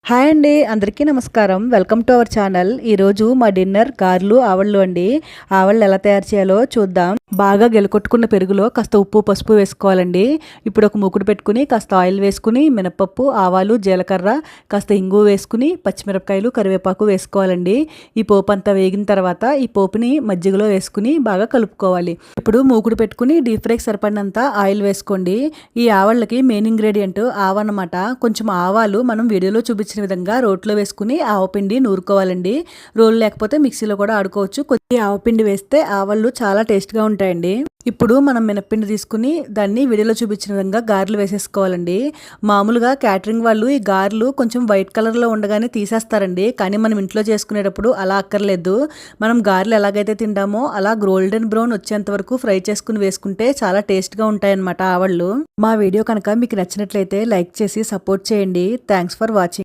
Hi అండి, అందరికీ నమస్కారం. Welcome to our channel. ఈరోజు మా డిన్నర్ గారెలు ఆవళ్ళు అండి. ఆవళ్ళు ఎలా తయారు చేయాలో చూద్దాం. బాగా గెలకొట్టుకున్న పెరుగులో కాస్త ఉప్పు పసుపు వేసుకోవాలండి. ఇప్పుడు ఒక మూకుడు పెట్టుకుని కాస్త ఆయిల్ వేసుకుని మినపప్పు, ఆవాలు, జీలకర్ర, కాస్త ఇంగు వేసుకుని పచ్చిమిరపకాయలు, కరివేపాకు వేసుకోవాలండి. ఈ పోపు అంతా వేగిన తర్వాత ఈ పోపుని మజ్జిగలో వేసుకుని బాగా కలుపుకోవాలి. ఇప్పుడు మూకుడు పెట్టుకుని డీప్ ఫ్రైకి సరిపడినంత ఆయిల్ వేసుకోండి. ఈ ఆవళ్ళకి మెయిన్ ఇంగ్రీడియంట్ ఆవన్నమాట. కొంచెం ఆవాలు మనం వీడియోలో చూపించిన విధంగా రోట్లో వేసుకుని ఆవపిండి నూరుకోవాలండి. రోలు లేకపోతే మిక్సీలో కూడా ఆడుకోవచ్చు. కొద్దిగా ఆవపిండి వేస్తే ఆవళ్ళు చాలా టేస్ట్గా ఉంటాయండి. ఇప్పుడు మనం మినప్పిండి తీసుకుని దాన్ని వీడియోలో చూపించిన విధంగా గారెలు వేసేసుకోవాలండి. మామూలుగా క్యాటరింగ్ వాళ్ళు ఈ గారెలు కొంచెం వైట్ కలర్లో ఉండగానే తీసేస్తారండి. కానీ మనం ఇంట్లో చేసుకునేటప్పుడు అలా అక్కర్లేదు. మనం గారెలు ఎలాగైతే తింటామో అలా గోల్డెన్ బ్రౌన్ వచ్చేంత వరకు ఫ్రై చేసుకుని వేసుకుంటే చాలా టేస్ట్గా ఉంటాయన్నమాట ఆవళ్ళు. మా వీడియో కనుక మీకు నచ్చినట్లయితే లైక్ చేసి సపోర్ట్ చేయండి. Thanks for watching.